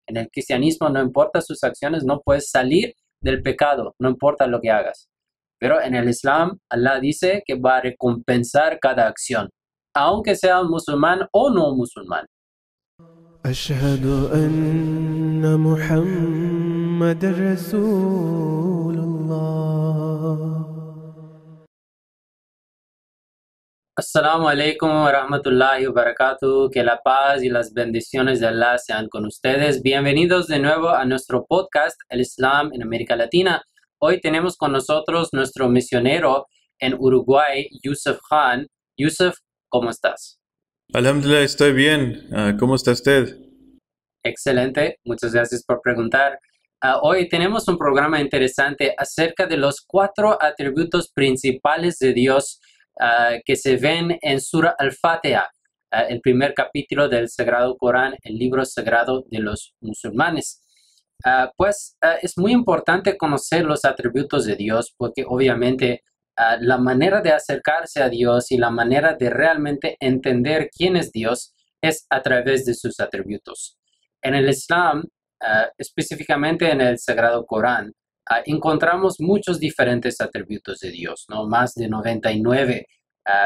En el cristianismo no importa sus acciones, no puedes salir del pecado, no importa lo que hagas. Pero en el Islam, Allah dice que va a recompensar cada acción, aunque sea musulmán o no musulmán. أشهد أن محمد رسول الله. Assalamu alaikum wa rahmatullahi wa barakatuh. Que la paz y las bendiciones de Allah sean con ustedes. Bienvenidos de nuevo a nuestro podcast El Islam en América Latina. Hoy tenemos con nosotros nuestro misionero en Uruguay, Yusuf Khan. Yusuf, ¿cómo estás? Alhamdulillah, estoy bien. ¿Cómo está usted? Excelente, muchas gracias por preguntar. Hoy tenemos un programa interesante acerca de los 4 atributos principales de Dios que se ven en Surah Al-Fatiha, el primer capítulo del Sagrado Corán, el libro sagrado de los musulmanes. Es muy importante conocer los atributos de Dios porque obviamente la manera de acercarse a Dios y la manera de realmente entender quién es Dios es a través de sus atributos. En el Islam, específicamente en el Sagrado Corán, encontramos muchos diferentes atributos de Dios, ¿no? Más de 99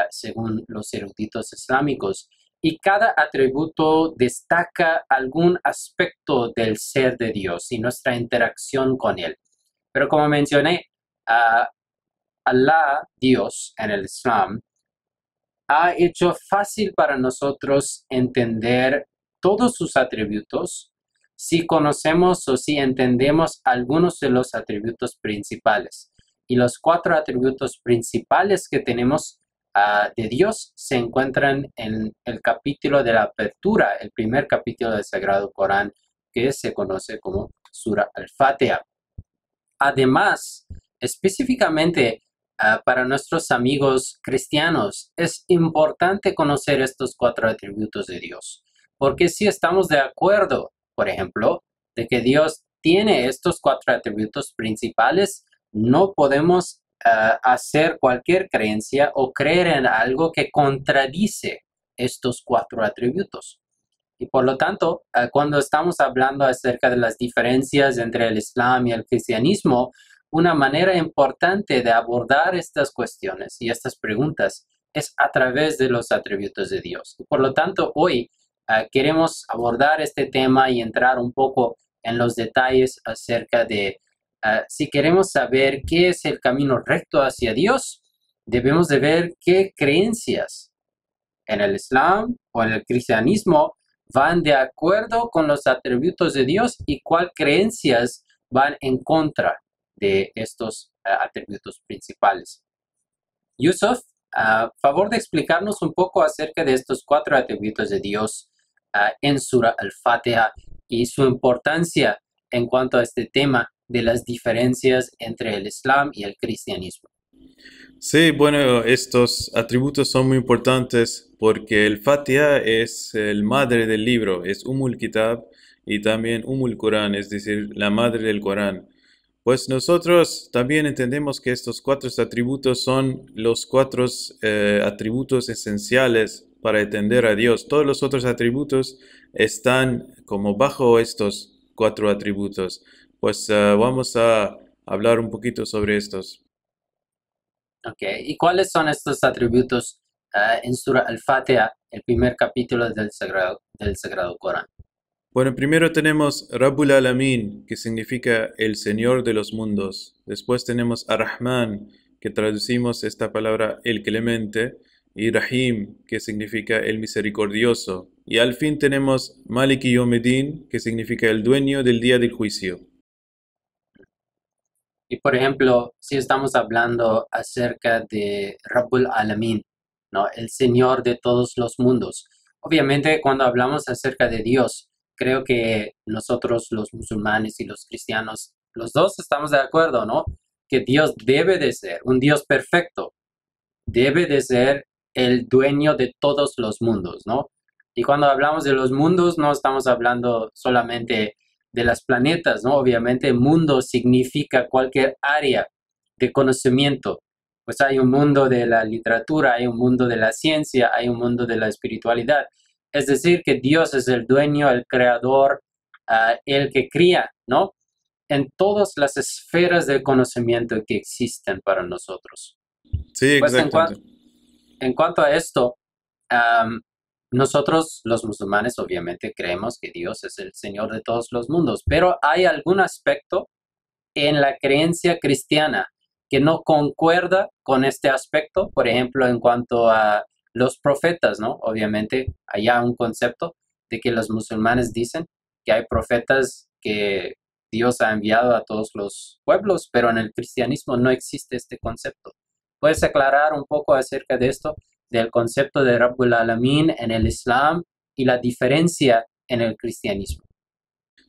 según los eruditos islámicos. Y cada atributo destaca algún aspecto del ser de Dios y nuestra interacción con Él. Pero como mencioné, Allah, Dios, en el Islam, ha hecho fácil para nosotros entender todos sus atributos si conocemos o si entendemos algunos de los atributos principales. Y los 4 atributos principales que tenemos de Dios se encuentran en el capítulo de la apertura, el primer capítulo del Sagrado Corán, que se conoce como Surah Al-Fatiha. Además, específicamente para nuestros amigos cristianos, es importante conocer estos 4 atributos de Dios. Porque si estamos de acuerdo, por ejemplo, de que Dios tiene estos 4 atributos principales, no podemos hacer cualquier creencia o creer en algo que contradice estos 4 atributos. Y por lo tanto, cuando estamos hablando acerca de las diferencias entre el Islam y el cristianismo, una manera importante de abordar estas cuestiones y estas preguntas es a través de los atributos de Dios. Y por lo tanto, hoy queremos abordar este tema y entrar un poco en los detalles acerca de si queremos saber qué es el camino recto hacia Dios, debemos de ver qué creencias en el Islam o en el cristianismo van de acuerdo con los atributos de Dios y cuáles creencias van en contra de estos atributos principales. Yusuf, favor de explicarnos un poco acerca de estos 4 atributos de Dios en Surah Al-Fatiha y su importancia en cuanto a este tema de las diferencias entre el Islam y el cristianismo. Sí, bueno, estos atributos son muy importantes porque el Fatiha es el madre del libro, es Kitab y también Quran, es decir, la madre del Corán. Pues nosotros también entendemos que estos 4 atributos son los 4 atributos esenciales para entender a Dios. Todos los otros atributos están como bajo estos 4 atributos. Pues vamos a hablar un poquito sobre estos. Ok, ¿y cuáles son estos atributos en Surah Al-Fatiha, el primer capítulo del Sagrado Corán? Bueno, primero tenemos Rabbul Alamin, que significa el Señor de los mundos. Después tenemos Ar-Rahman, que traducimos esta palabra el clemente, y Rahim, que significa el misericordioso. Y al fin tenemos Maliki Yawmiddin, que significa el dueño del día del juicio. Y por ejemplo, si estamos hablando acerca de Rabbul Alamin, ¿no? El Señor de todos los mundos. Obviamente, cuando hablamos acerca de Dios, creo que nosotros los musulmanes y los cristianos, los dos estamos de acuerdo, ¿no? Que Dios debe de ser un Dios perfecto, debe de ser el dueño de todos los mundos, ¿no? Y cuando hablamos de los mundos, no estamos hablando solamente de las planetas, ¿no? Obviamente, mundo significa cualquier área de conocimiento. Pues hay un mundo de la literatura, hay un mundo de la ciencia, hay un mundo de la espiritualidad. Es decir, que Dios es el dueño, el creador el que cría, ¿no? En todas las esferas del conocimiento que existen para nosotros. Sí, Pues exactamente. en cuanto a esto, nosotros los musulmanes obviamente creemos que Dios es el Señor de todos los mundos, pero hay algún aspecto en la creencia cristiana que no concuerda con este aspecto, por ejemplo, en cuanto a los profetas, ¿no? Obviamente hay un concepto de que los musulmanes dicen que hay profetas que Dios ha enviado a todos los pueblos, pero en el cristianismo no existe este concepto. ¿Puedes aclarar un poco acerca de esto, del concepto de Rabbul Alamin en el Islam y la diferencia en el cristianismo?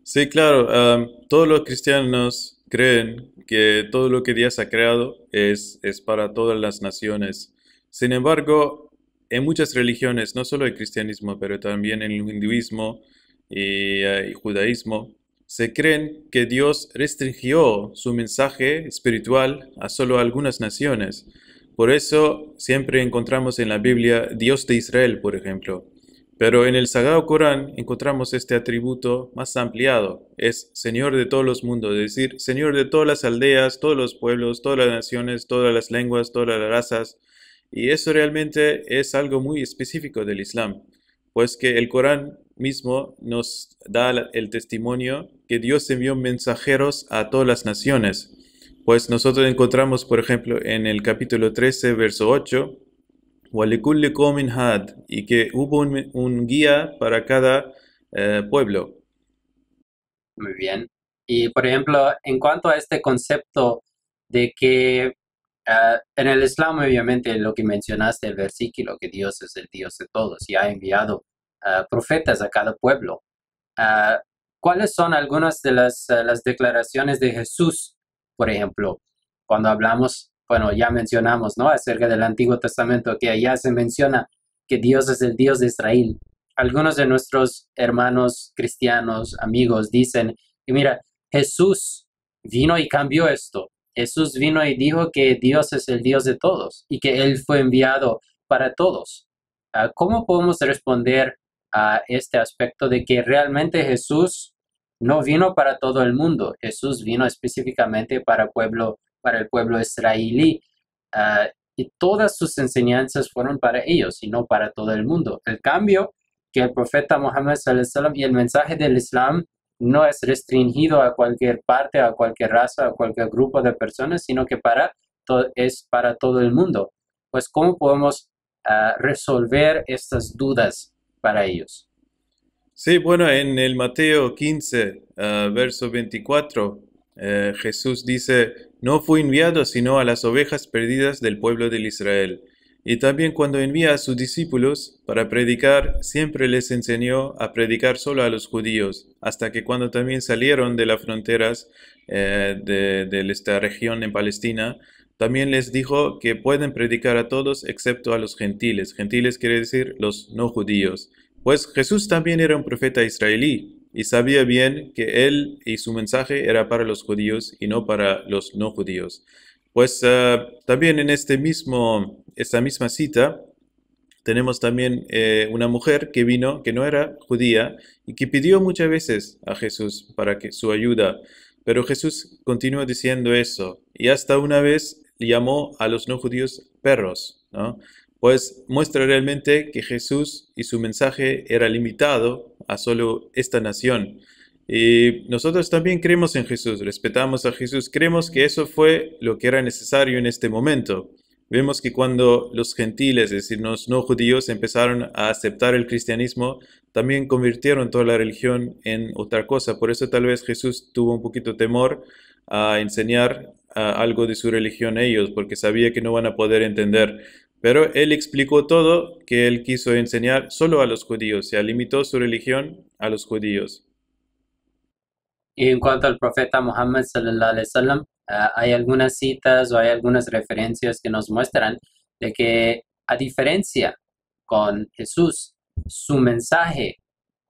Sí, claro. Todos los cristianos creen que todo lo que Dios ha creado es para todas las naciones. Sin embargo, en muchas religiones, no solo el cristianismo, pero también en el hinduismo y judaísmo, se creen que Dios restringió su mensaje espiritual a solo algunas naciones. Por eso siempre encontramos en la Biblia Dios de Israel, por ejemplo. Pero en el Sagrado Corán encontramos este atributo más ampliado. Es Señor de todos los mundos, es decir, Señor de todas las aldeas, todos los pueblos, todas las naciones, todas las lenguas, todas las razas. Y eso realmente es algo muy específico del Islam, pues que el Corán mismo nos da el testimonio que Dios envió mensajeros a todas las naciones. Pues nosotros encontramos, por ejemplo, en el capítulo 13, verso 8, وَلِكُلِّ قَوْمٍ هَادٍ, y que hubo un guía para cada pueblo. Muy bien. Y por ejemplo, en cuanto a este concepto de que en el Islam, obviamente, lo que mencionaste, el versículo, que Dios es el Dios de todos y ha enviado profetas a cada pueblo. Ah, ¿Cuáles son algunas de las declaraciones de Jesús, por ejemplo, cuando hablamos, bueno, ya mencionamos, ¿no? Acerca del Antiguo Testamento, que allá se menciona que Dios es el Dios de Israel. Algunos de nuestros hermanos cristianos, amigos, dicen que mira, Jesús vino y cambió esto. Jesús vino y dijo que Dios es el Dios de todos y que Él fue enviado para todos. ¿Cómo podemos responder a este aspecto de que realmente Jesús no vino para todo el mundo? Jesús vino específicamente para el pueblo israelí, y todas sus enseñanzas fueron para ellos y no para todo el mundo. El cambio que el profeta Muhammad sallallahu alaihi wasallam y el mensaje del Islam no es restringido a cualquier parte, a cualquier raza, a cualquier grupo de personas, sino que es para todo el mundo. Pues, ¿cómo podemos resolver estas dudas para ellos? Sí, bueno, en el Mateo 15, verso 24, Jesús dice, no fue enviado sino a las ovejas perdidas del pueblo de Israel. Y también cuando envía a sus discípulos para predicar, siempre les enseñó a predicar solo a los judíos, hasta que cuando también salieron de las fronteras de esta región en Palestina, también les dijo que pueden predicar a todos excepto a los gentiles. Gentiles quiere decir los no judíos. Pues Jesús también era un profeta israelí y sabía bien que él y su mensaje era para los judíos y no para los no judíos. Pues también en esta misma cita tenemos también una mujer que vino, que no era judía y que pidió muchas veces a Jesús para que su ayuda. Pero Jesús continuó diciendo eso y hasta una vez llamó a los no judíos perros, ¿no? Pues muestra realmente que Jesús y su mensaje era limitado a solo esta nación. Y nosotros también creemos en Jesús, respetamos a Jesús, creemos que eso fue lo que era necesario en este momento. Vemos que cuando los gentiles, es decir, los no judíos, empezaron a aceptar el cristianismo, también convirtieron toda la religión en otra cosa. Por eso tal vez Jesús tuvo un poquito temor a enseñar algo de su religión a ellos, porque sabía que no van a poder entender. Pero él explicó todo que él quiso enseñar solo a los judíos, se limitó su religión a los judíos. Y en cuanto al profeta Muhammad sallallahu alaihi wasallam, hay algunas citas o hay algunas referencias que nos muestran de que a diferencia con Jesús, su mensaje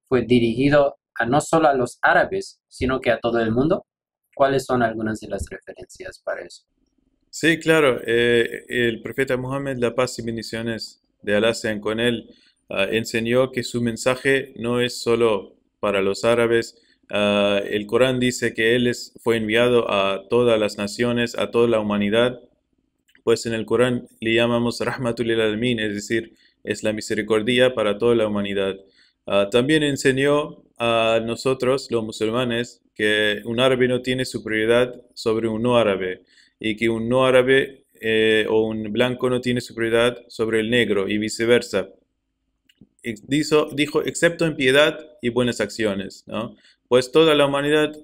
fue dirigido a no solo a los árabes, sino que a todo el mundo. ¿Cuáles son algunas de las referencias para eso? Sí, claro, el profeta Muhammad, la paz y bendiciones de Alá sean con él, enseñó que su mensaje no es solo para los árabes, El Corán dice que Él fue enviado a todas las naciones, a toda la humanidad, pues en el Corán le llamamos Rahmatul lil Alamin, es decir, es la misericordia para toda la humanidad. También enseñó a nosotros, los musulmanes, que un árabe no tiene superioridad sobre un no árabe y que un no árabe o un blanco no tiene superioridad sobre el negro y viceversa. Dijo, excepto en piedad y buenas acciones, ¿no? Pues toda la humanidad,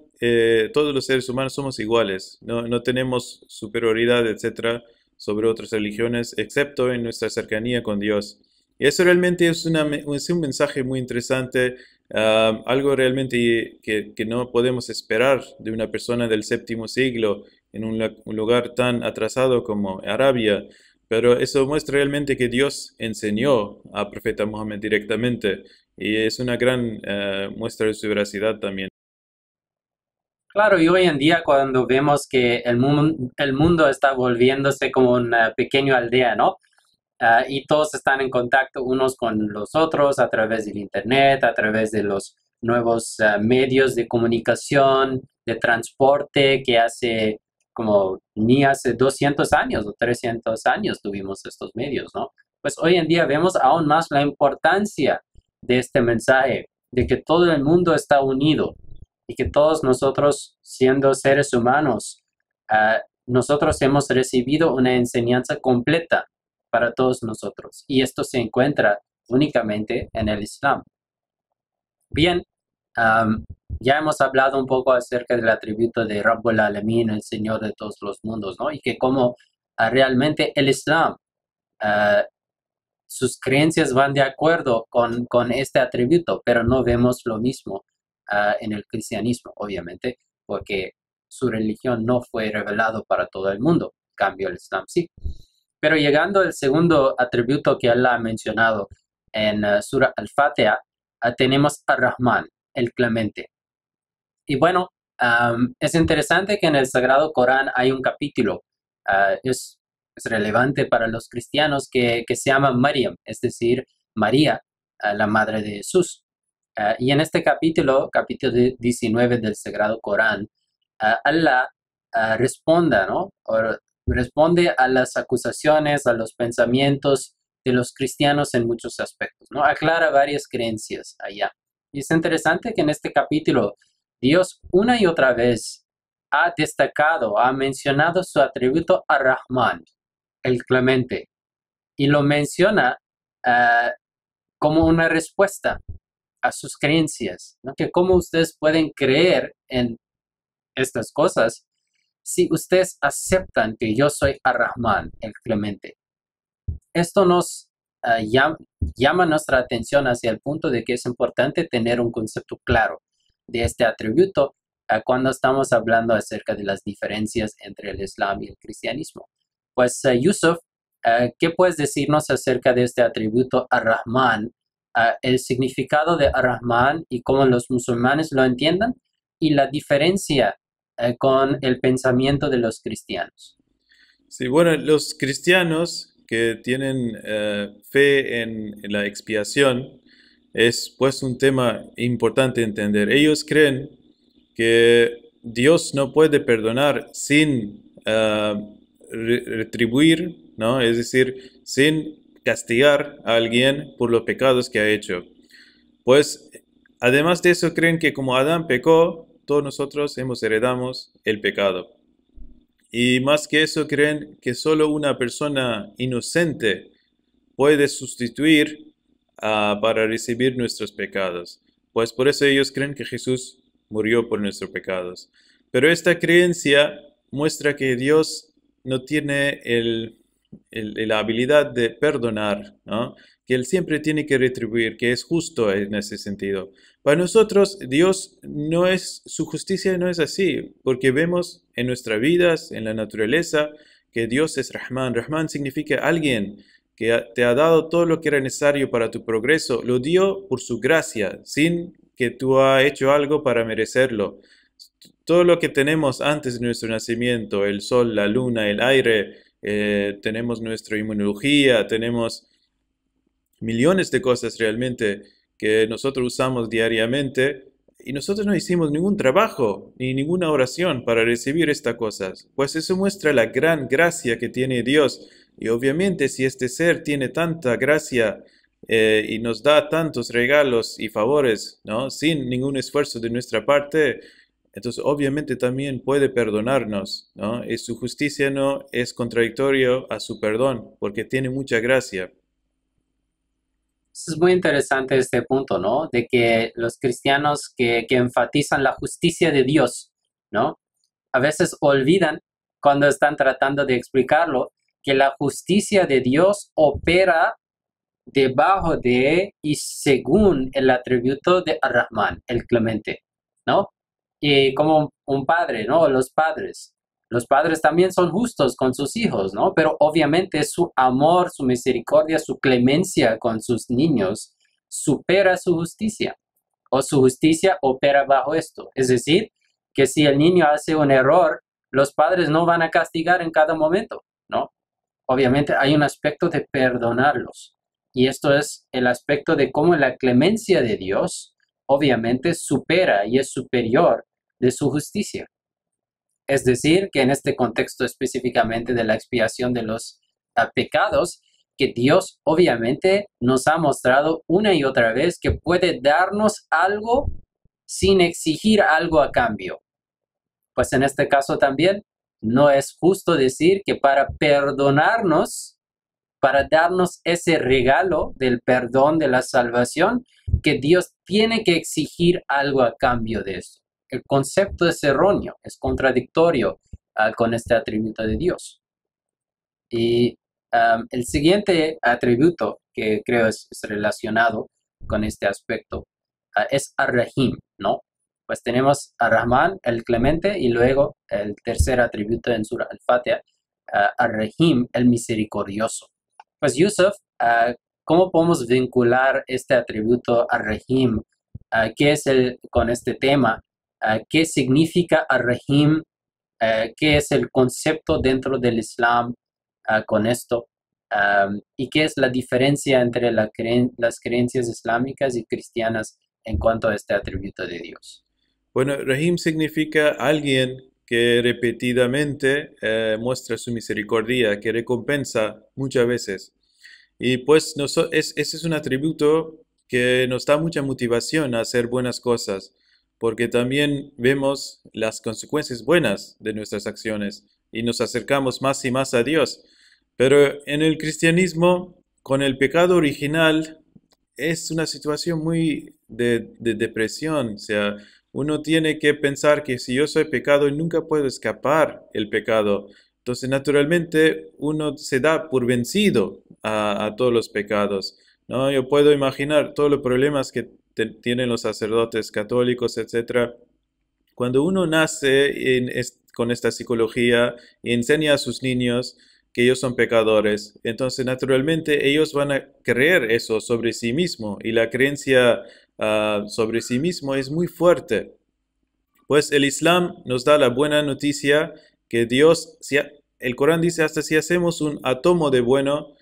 todos los seres humanos somos iguales, no tenemos superioridad, etcétera, sobre otras religiones, excepto en nuestra cercanía con Dios. Y eso realmente es un mensaje muy interesante, algo realmente que no podemos esperar de una persona del séptimo siglo en un lugar tan atrasado como Arabia. Pero eso muestra realmente que Dios enseñó a profeta Muhammad directamente y es una gran muestra de su veracidad también. Claro, y hoy en día cuando vemos que el mundo está volviéndose como una pequeña aldea, ¿no? Y todos están en contacto unos con los otros a través del Internet, a través de los nuevos medios de comunicación, de transporte que ni hace 200 años o 300 años tuvimos estos medios, ¿no? Pues hoy en día vemos aún más la importancia de este mensaje, de que todo el mundo está unido y que todos nosotros, siendo seres humanos, nosotros hemos recibido una enseñanza completa para todos nosotros. Y esto se encuentra únicamente en el Islam. Bien, ya hemos hablado un poco acerca del atributo de Rabbul Alamin, el Señor de todos los mundos, ¿no? Y que como realmente el Islam, sus creencias van de acuerdo con este atributo, pero no vemos lo mismo en el cristianismo, obviamente, porque su religión no fue revelado para todo el mundo. En cambio, el Islam sí. Pero llegando al segundo atributo que Allah ha mencionado en Surah Al-Fatiha, tenemos Ar-Rahman, el Clemente. Y bueno, es interesante que en el Sagrado Corán hay un capítulo, es relevante para los cristianos, que se llama Maryam, es decir, María, la madre de Jesús. Y en este capítulo 19 del Sagrado Corán, Allah responde a las acusaciones, a los pensamientos de los cristianos en muchos aspectos, ¿no? Aclara varias creencias allá. Y es interesante que en este capítulo Dios una y otra vez ha destacado, ha mencionado su atributo Ar-Rahman, el Clemente, y lo menciona como una respuesta a sus creencias, ¿no? Que cómo ustedes pueden creer en estas cosas si ustedes aceptan que yo soy Ar-Rahman, el Clemente. Esto nos llama nuestra atención hacia el punto de que es importante tener un concepto claro de este atributo cuando estamos hablando acerca de las diferencias entre el Islam y el cristianismo. Pues Yusuf, ¿qué puedes decirnos acerca de este atributo Ar-Rahman, el significado de Ar-Rahman y cómo los musulmanes lo entiendan y la diferencia con el pensamiento de los cristianos? Sí, bueno, los cristianos que tienen fe en la expiación es pues un tema importante entender. Ellos creen que Dios no puede perdonar sin retribuir, ¿no? Es decir, sin castigar a alguien por los pecados que ha hecho. Pues además de eso creen que como Adán pecó, todos nosotros heredamos el pecado. Y más que eso creen que solo una persona inocente puede sustituir para recibir nuestros pecados. Pues por eso ellos creen que Jesús murió por nuestros pecados. Pero esta creencia muestra que Dios no tiene la habilidad de perdonar, ¿no? Que Él siempre tiene que retribuir, que es justo en ese sentido. Para nosotros, su justicia no es así, porque vemos en nuestras vidas, en la naturaleza, que Dios es Rahman. Rahman significa alguien que te ha dado todo lo que era necesario para tu progreso, lo dio por su gracia, sin que tú hayas hecho algo para merecerlo. Todo lo que tenemos antes de nuestro nacimiento, el sol, la luna, el aire, tenemos nuestra inmunología, tenemos millones de cosas realmente que nosotros usamos diariamente, y nosotros no hicimos ningún trabajo ni ninguna oración para recibir estas cosas. Pues eso muestra la gran gracia que tiene Dios. Y obviamente si este ser tiene tanta gracia y nos da tantos regalos y favores, ¿no? Sin ningún esfuerzo de nuestra parte, entonces obviamente también puede perdonarnos, ¿no? Y su justicia no es contradictorio a su perdón, porque tiene mucha gracia. Es muy interesante este punto, ¿no? De que los cristianos que enfatizan la justicia de Dios, ¿no? A veces olvidan cuando están tratando de explicarlo que la justicia de Dios opera debajo de y según el atributo de Ar-Rahman, el clemente, ¿no? Y como un padre, ¿no? Los padres también son justos con sus hijos, ¿no? Pero obviamente su amor, su misericordia, su clemencia con sus niños supera su justicia, o su justicia opera bajo esto. Es decir, que si el niño hace un error, los padres no van a castigar en cada momento, ¿no? Obviamente hay un aspecto de perdonarlos. Y esto es el aspecto de cómo la clemencia de Dios obviamente supera y es superior de su justicia. Es decir, que en este contexto específicamente de la expiación de los pecados, que Dios obviamente nos ha mostrado una y otra vez que puede darnos algo sin exigir algo a cambio. Pues en este caso también no es justo decir que para perdonarnos, para darnos ese regalo del perdón de la salvación, que Dios tiene que exigir algo a cambio de eso. El concepto es erróneo, es contradictorio con este atributo de Dios. Y el siguiente atributo que creo es relacionado con este aspecto es Ar-Rahim, ¿no? Pues tenemos Ar-Rahman, el clemente, y luego el tercer atributo en Surah Al-Fatiha, Ar-Rahim, el misericordioso. Pues Yusuf, ¿cómo podemos vincular este atributo Ar-Rahim? ¿Qué es con este tema? ¿Qué significa Ar-Rahim? ¿Qué es el concepto dentro del Islam con esto? ¿Y qué es la diferencia entre las creencias islámicas y cristianas en cuanto a este atributo de Dios? Bueno, Rahim significa alguien que repetidamente muestra su misericordia, que recompensa muchas veces. Y pues ese es un atributo que nos da mucha motivación a hacer buenas cosas, porque también vemos las consecuencias buenas de nuestras acciones y nos acercamos más y más a Dios. Pero en el cristianismo, con el pecado original, es una situación muy de depresión. O sea, uno tiene que pensar que si yo soy pecado, nunca puedo escapar el pecado. Entonces, naturalmente, uno se da por vencido a todos los pecados, ¿no? Yo puedo imaginar todos los problemas que tienen los sacerdotes católicos, etcétera. Cuando uno nace con esta psicología y enseña a sus niños que ellos son pecadores, entonces naturalmente ellos van a creer eso sobre sí mismo y la creencia sobre sí mismo es muy fuerte. Pues el Islam nos da la buena noticia que Dios, el Corán dice hasta si hacemos un átomo de bueno,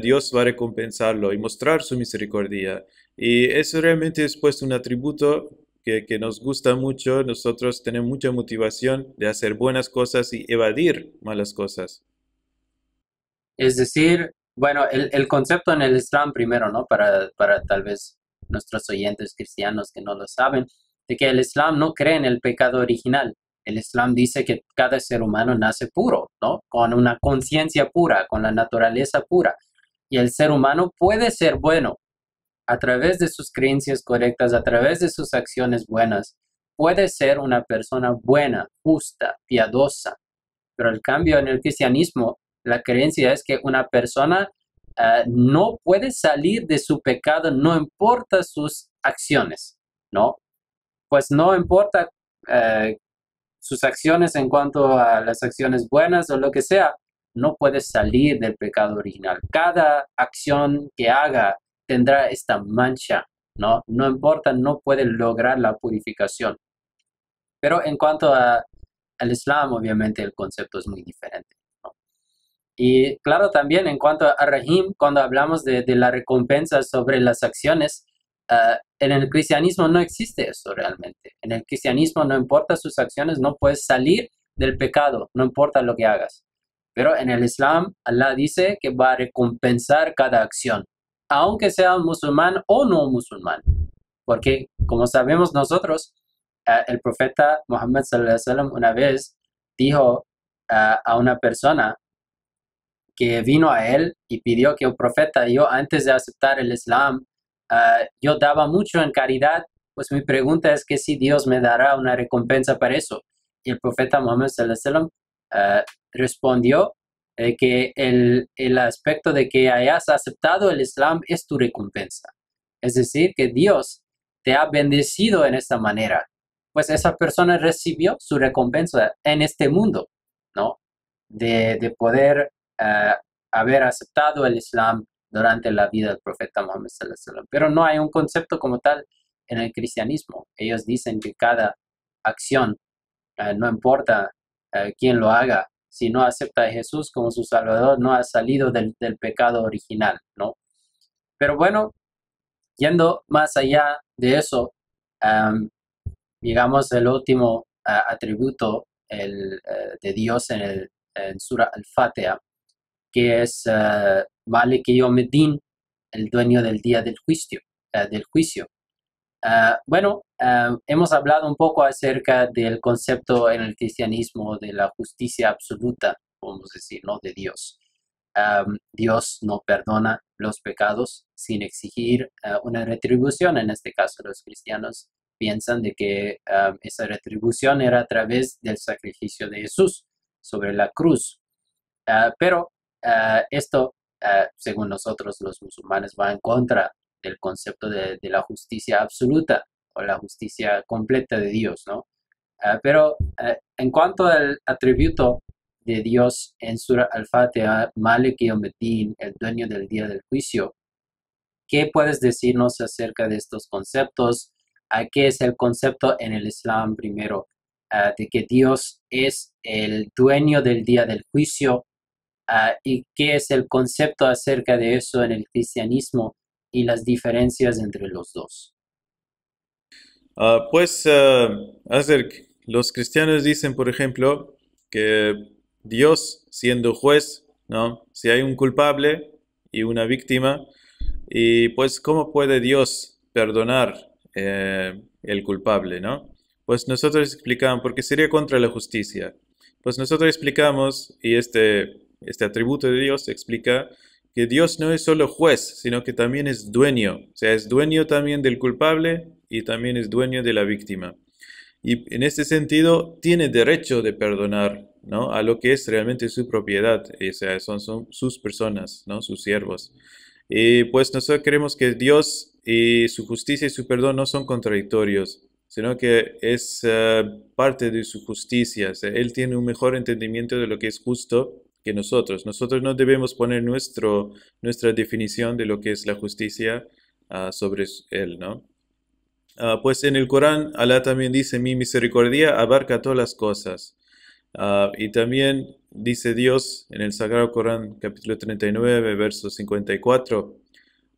Dios va a recompensarlo y mostrar su misericordia. Y eso realmente es pues un atributo que nos gusta mucho. Nosotros tenemos mucha motivación de hacer buenas cosas y evadir malas cosas. Es decir, bueno, el concepto en el Islam primero, ¿no? Para tal vez nuestros oyentes cristianos que no lo saben, de que el Islam no cree en el pecado original. El Islam dice que cada ser humano nace puro, ¿no? Con una conciencia pura, con la naturaleza pura. Y el ser humano puede ser bueno a través de sus creencias correctas, a través de sus acciones buenas. Puede ser una persona buena, justa, piadosa. Pero el cambio en el cristianismo, la creencia es que una persona no puede salir de su pecado, no importa sus acciones, ¿no? Pues no importa sus acciones en cuanto a las acciones buenas o lo que sea, no puede salir del pecado original. Cada acción que haga tendrá esta mancha, ¿no? No importa, no puede lograr la purificación. Pero en cuanto al Islam, obviamente el concepto es muy diferente, ¿no? Y claro, también en cuanto a Rahim, cuando hablamos de la recompensa sobre las acciones, En el cristianismo no existe eso realmente. En el cristianismo no importa sus acciones, no puedes salir del pecado, no importa lo que hagas. Pero en el Islam, Allah dice que va a recompensar cada acción, aunque sea un musulmán o no musulmán. Porque, como sabemos nosotros, el profeta Muhammad sallallahu alaihi wasallam una vez dijo a una persona que vino a él y pidió que el profeta, yo antes de aceptar el Islam, yo daba mucho en caridad, pues mi pregunta es que si Dios me dará una recompensa para eso. Y el profeta Muhammad sallallahu alaihi wasallam respondió que el aspecto de que hayas aceptado el Islam es tu recompensa. Es decir, que Dios te ha bendecido en esta manera. Pues esa persona recibió su recompensa en este mundo, ¿no? De poder haber aceptado el Islam durante la vida del profeta Muhammad sallallahu alaihi wasallam. Pero no hay un concepto como tal en el cristianismo. Ellos dicen que cada acción, no importa quién lo haga, si no acepta a Jesús como su Salvador, no ha salido del pecado original, ¿no? Pero bueno, yendo más allá de eso, digamos el último atributo de Dios en Surah Al-Fatiha, que es Malik Yawmiddin, el dueño del día del juicio. Hemos hablado un poco acerca del concepto en el cristianismo de la justicia absoluta, podemos decir, ¿no? De Dios. Dios no perdona los pecados sin exigir una retribución. En este caso, los cristianos piensan de que esa retribución era a través del sacrificio de Jesús sobre la cruz. Pero esto, según nosotros los musulmanes, va en contra del concepto de la justicia absoluta o la justicia completa de Dios, ¿no? Pero en cuanto al atributo de Dios en Surah Al-Fatiha, Malik Yawmiddin, el dueño del día del juicio, ¿qué puedes decirnos acerca de estos conceptos? ¿Qué es el concepto en el Islam primero? De que Dios es el dueño del día del juicio, y qué es el concepto acerca de eso en el cristianismo y las diferencias entre los dos. Los cristianos dicen, por ejemplo, que Dios, siendo juez, ¿no? Si hay un culpable y una víctima, y pues, ¿cómo puede Dios perdonar el culpable, ¿no? Pues nosotros explicamos, porque sería contra la justicia. Pues nosotros explicamos, y este atributo de Dios explica que Dios no es solo juez, sino que también es dueño. O sea, es dueño también del culpable y también es dueño de la víctima. Y en este sentido, tiene derecho de perdonar, ¿no? A lo que es realmente su propiedad. O sea, son sus personas, ¿no? Sus siervos. Y pues nosotros creemos que Dios y su justicia y su perdón no son contradictorios, sino que es parte de su justicia. O sea, Él tiene un mejor entendimiento de lo que es justo que nosotros. Nosotros no debemos poner nuestra definición de lo que es la justicia sobre Él, ¿no? Pues en el Corán, Allah también dice, mi misericordia abarca todas las cosas. Y también dice Dios en el Sagrado Corán, capítulo 39, verso 54,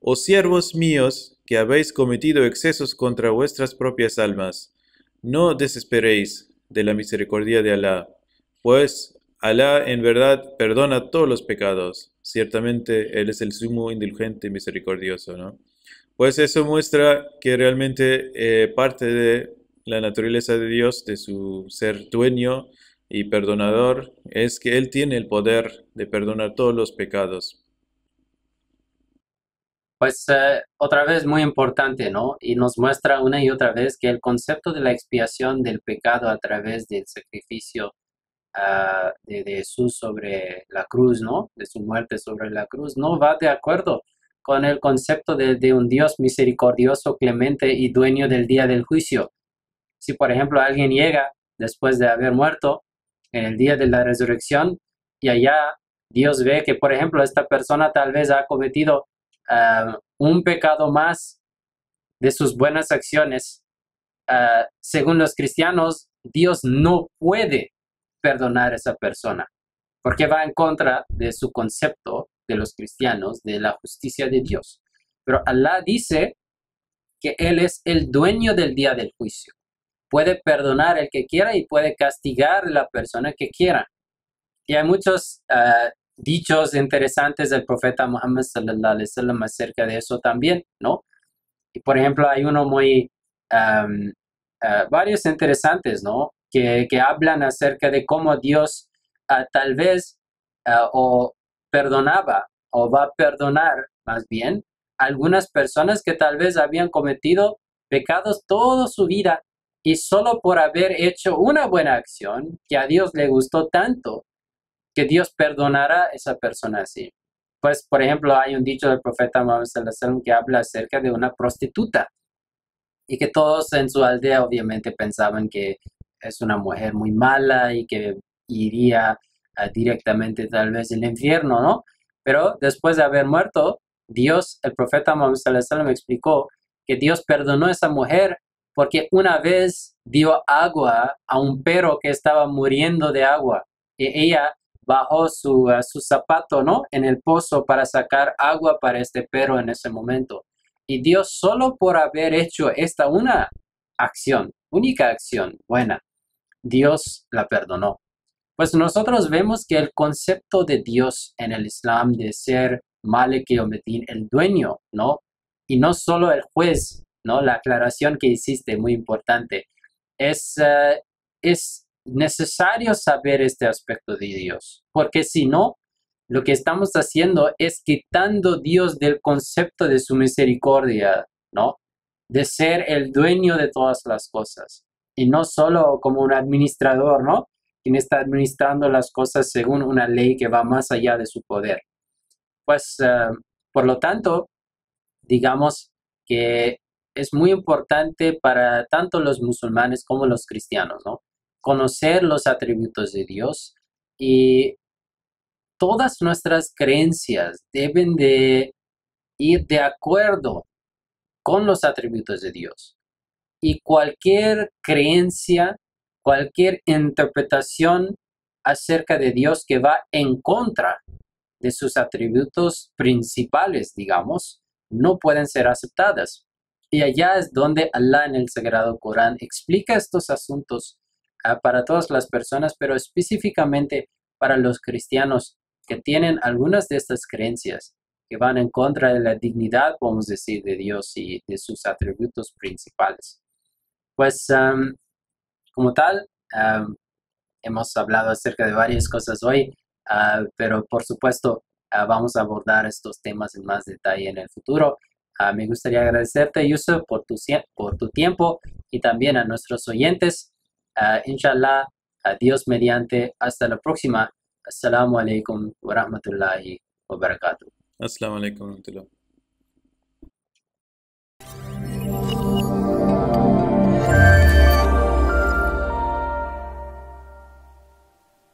«Oh siervos míos, que habéis cometido excesos contra vuestras propias almas, no desesperéis de la misericordia de Allah, pues Alá en verdad perdona todos los pecados. Ciertamente Él es el sumo indulgente y misericordioso», ¿no? Pues eso muestra que realmente parte de la naturaleza de Dios, de su ser dueño y perdonador, es que Él tiene el poder de perdonar todos los pecados. Pues otra vez muy importante, ¿no? Y nos muestra una y otra vez que el concepto de la expiación del pecado a través del sacrificio de Jesús sobre la cruz, ¿no? De su muerte sobre la cruz, no va de acuerdo con el concepto de un Dios misericordioso, clemente y dueño del día del juicio. Si, por ejemplo, alguien llega después de haber muerto en el día de la resurrección y allá Dios ve que, por ejemplo, esta persona tal vez ha cometido un pecado más de sus buenas acciones, según los cristianos, Dios no puede perdonar a esa persona, porque va en contra de su concepto de los cristianos de la justicia de Dios. Pero Allah dice que Él es el dueño del día del juicio. Puede perdonar el que quiera y puede castigar a la persona que quiera. Y hay muchos dichos interesantes del profeta Muhammad sallallahu alaihi wasallam acerca de eso también, ¿no? Y por ejemplo, hay uno varios interesantes, ¿no? Que hablan acerca de cómo Dios tal vez o perdonaba o va a perdonar más bien algunas personas que tal vez habían cometido pecados toda su vida y solo por haber hecho una buena acción que a Dios le gustó tanto que Dios perdonará a esa persona así. Pues, por ejemplo, hay un dicho del profeta Muhammad sallallahu alaihi wasallam que habla acerca de una prostituta y que todos en su aldea obviamente pensaban que es una mujer muy mala y que iría directamente tal vez al infierno, ¿no? Pero después de haber muerto, Dios, el profeta Muhammad sallallahu alaihi wasallam explicó que Dios perdonó a esa mujer porque una vez dio agua a un perro que estaba muriendo de agua y ella bajó su zapato, ¿no? En el pozo para sacar agua para este perro en ese momento. Y Dios solo por haber hecho esta una acción, única acción buena, Dios la perdonó. Pues nosotros vemos que el concepto de Dios en el Islam de ser Malik Yawmiddin, el dueño, ¿no? Y no solo el juez, ¿no? La aclaración que hiciste, muy importante. Es necesario saber este aspecto de Dios, porque si no, lo que estamos haciendo es quitando Dios del concepto de su misericordia, ¿no? De ser el dueño de todas las cosas y no solo como un administrador, ¿no? Quien está administrando las cosas según una ley que va más allá de su poder. Pues, por lo tanto, digamos que es muy importante para tanto los musulmanes como los cristianos, ¿no? Conocer los atributos de Dios y todas nuestras creencias deben de ir de acuerdo con los atributos de Dios. Y cualquier creencia, cualquier interpretación acerca de Dios que va en contra de sus atributos principales, digamos, no pueden ser aceptadas. Y allá es donde Allah en el Sagrado Corán explica estos asuntos para todas las personas, pero específicamente para los cristianos que tienen algunas de estas creencias que van en contra de la dignidad, podemos decir, de Dios y de sus atributos principales. Pues, como tal, hemos hablado acerca de varias cosas hoy, pero por supuesto vamos a abordar estos temas en más detalle en el futuro. Me gustaría agradecerte, Yusuf, por tu tiempo y también a nuestros oyentes. Inshallah, Dios mediante, hasta la próxima. Assalamu alaikum wa rahmatullahi wa barakatuh. Assalamu alaikum wa rahmatullah.